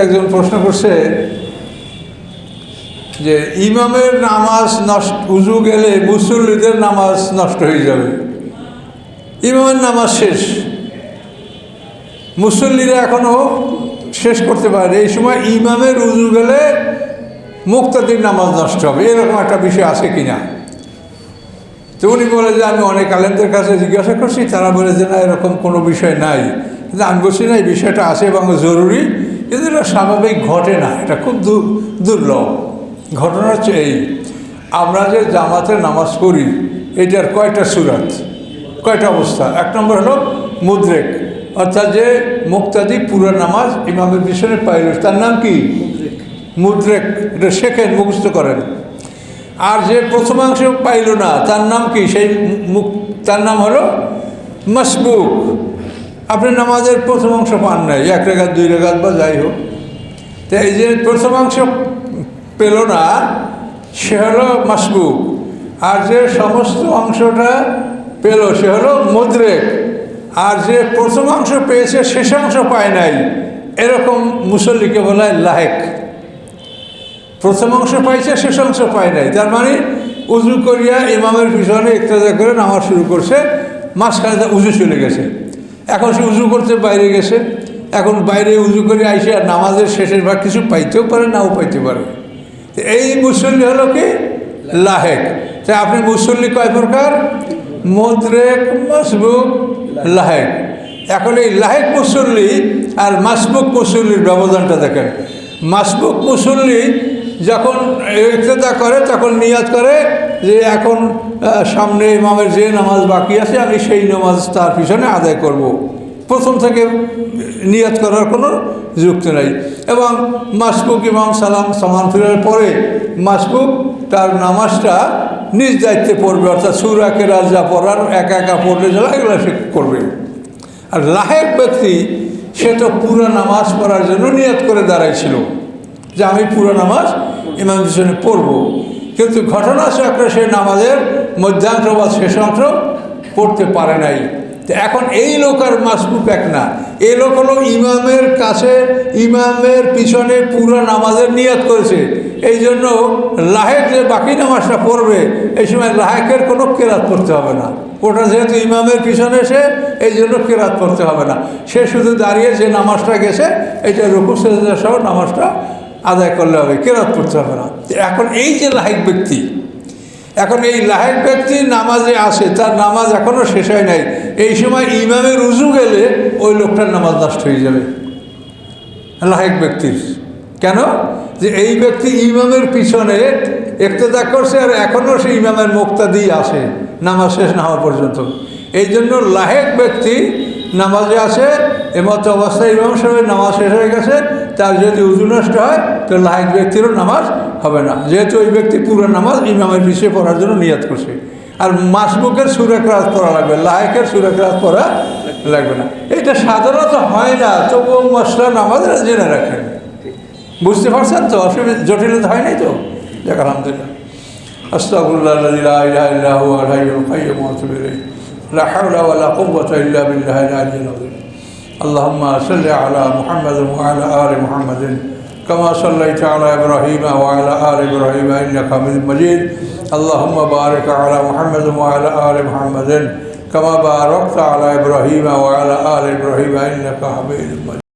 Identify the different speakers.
Speaker 1: একজন প্রশ্ন করছে যে ইমামের নামাজ নষ্ট, উজু গেলে মুসল্লিদের নামাজ নষ্ট হয়ে যাবে। ইমামের নামাজ শেষ, মুসল্লিরা এখনো শেষ করতে পারে, এই সময় ইমামের উজু গেলে মুক্তাদির নামাজ নষ্ট হবে, এরকম একটা বিষয় আছে কিনা। তো উনি বলে যে আমি অনেক আলেমদের কাছে জিজ্ঞাসা করছি, তারা বলে যে না, এরকম কোনো বিষয় নাই। কিন্তু আমি বলছি না, এই বিষয়টা আছে এবং জরুরি, কিন্তু এটা স্বাভাবিক ঘটে না, এটা খুব দুর্লভ। ঘটনা হচ্ছে এই, আমরা যে জামাতে নামাজ পড়ি এটার কয়টা সুরাত, কয়টা অবস্থা। এক নম্বর হলো মুদ্রেক, অর্থাৎ যে মুক্তাদি পুরো নামাজ ইমামের পিছনে পাইল, তার নাম কি? মুদ্রেক। এটা শেখেন, মুখস্থ করেন। আর যে প্রথমাংশ পাইল না, তার নাম কি? তার নাম হলো মাসবুক। আপনি নামাজের প্রথমাংশ পান নাই, এক রেখাত দুই রেখাত বা যাই হোক, তো এই যে প্রথমাংশ পেল না, সে হলো মাসবুক। আর যে সমস্ত অংশটা পেল সে হলো মুদ্রেক। আর যে প্রথমাংশ পেয়েছে শেষাংশ পায় নাই, এরকম মুসল্লিকে বলা হয় লাহেক। প্রথমাংশ পাইছে, শেষাংশ পায় নাই, তার মানে উজু করিয়া ইমামের পিছনে ইক্তেদা করে নামাজ শুরু করছে, মাঝখানে উজু চলে গেছে, এখন সে উজু করতে বাইরে গেছে, এখন বাইরে উজু করে আইসে আর নামাজের শেষের ভাগ কিছু পাইতেও পারে, নাও পাইতে পারে। এই মুসল্লি হলো কি? লাহেক। তাই আপনি মুসল্লি কয় প্রকার? মুদ্রেক, মাসবুক, লাহেক। এখন এই লাহেক মুসল্লি আর মাসবুক মুসল্লির ব্যবধানটা দেখেন। মাসবুক মুসল্লি যখন ইক্তেদা করে তখন নিয়াত করে যে এখন সামনে ইমামের যে নামাজ বাকি আছে আমি সেই নামাজ তার পিছনে আদায় করব। প্রথম থেকে নিয়াত করার কোনো যুক্তি নাই। এবং মাসবুক ইমাম সালাম ফিরার পরে মাসবুক তার নামাজটা নিজ দায়িত্বে পড়বে, অর্থাৎ সূরা কেরাত যা পড়ার একা একা পড়লে যারা এগুলো সে করবে। আর লাহেক ব্যক্তি সে তো পুরো নামাজ পড়ার জন্য নিয়াত করে দাঁড়াইছিল যে আমি পুরো নামাজ ইমাম পিছনে পড়ব, কিন্তু ঘটনা চক্রে সে নামাজের মধ্যাংশ বা শেষাংশ পড়তে পারে নাই। তো এখন এই লোক আর মাসবুক এক না, এই লোক হলো ইমামের কাছে, ইমামের পিছনে পুরো নামাজের নিয়ত করেছে। এই জন্য লাহেক যে বাকি নামাজটা পড়বে, এই সময় লাহেকের কোনো কেরাত পড়তে হবে না, ওটা যেহেতু ইমামের পিছনে সে, এই জন্য কেরাত পড়তে হবে না। সে শুধু দাঁড়িয়ে যে নামাজটা গেছে এটা রুকু সেজদা সহ নামাজটা আদায় করলে হবে, কেরাত পড়তে হবে না। এখন এই যে লাহেক ব্যক্তি, এখন এই লাহেক ব্যক্তি নামাজে আসে, তার নামাজ এখনও শেষ হয় নাই, এই সময় ইমামের উজু গেলে ওই লোকটার নামাজ নষ্ট হয়ে যাবে লাহেক ব্যক্তির। কেন? যে এই ব্যক্তি ইমামের পিছনে ইক্তেদা করছে আর এখনও সে ইমামের মুক্তাদি আসে নামাজ শেষ না হওয়া পর্যন্ত। এই জন্য লাহেক ব্যক্তি নামাজে আসে, এমতো অবস্থায় ইমাম সাহেবের নামাজ শেষ হয়ে গেছে, তার যদি উজু নষ্ট হয় তো লাহেক ব্যক্তিরও নামাজ হবে না, যেহেতু ওই ব্যক্তি পুরো নামাজ ইমামের পিছিয়ে পড়ার জন্য নিয়াত করছে। আর মাসবুকের সূরা কেরাত পড়া লাগবে, লাহেকের সূরা কেরাত পড়া লাগবে না। এটা সাধারণত হয় না, তবুও মশলা নামাজের জেনে রাখেন। বুঝতে পারছেন তো? অসুবিধা জটিলতা হয় নাই তো? দেখ আলহামদুলিল্লাহ। আস্তাগফিরুল্লাহ আল্লাযী লা ইলাহা ইল্লা হুয়াল হাইয়ুল কাইয়্যুম ওয়া আতুবু ইলাইহি লা হাওলা ওয়া লা কুওয়াতা ইল্লা বিল্লাহিল আলিয়্যিল আযীম। আল্লাহুম্মা সাল্লি আলা মুহাম্মাদ ওয়া আলা আলি মুহাম্মাদিন কামা সাল্লাইতা আলা ইব্রাহিম ওয়া আলা আলি ইব্রাহিম ইন্নাকা হামিদুম মাজিদ। আল্লাহুম্মা বারিক আলা মুহাম্মাদ ওয়া আলা আলি মুহাম্মাদিন কামা বারাকতা আলা ইব্রাহিম ওয়া আলা আলি ইব্রাহিম ইন্নাকা হামিদুম মাজিদ।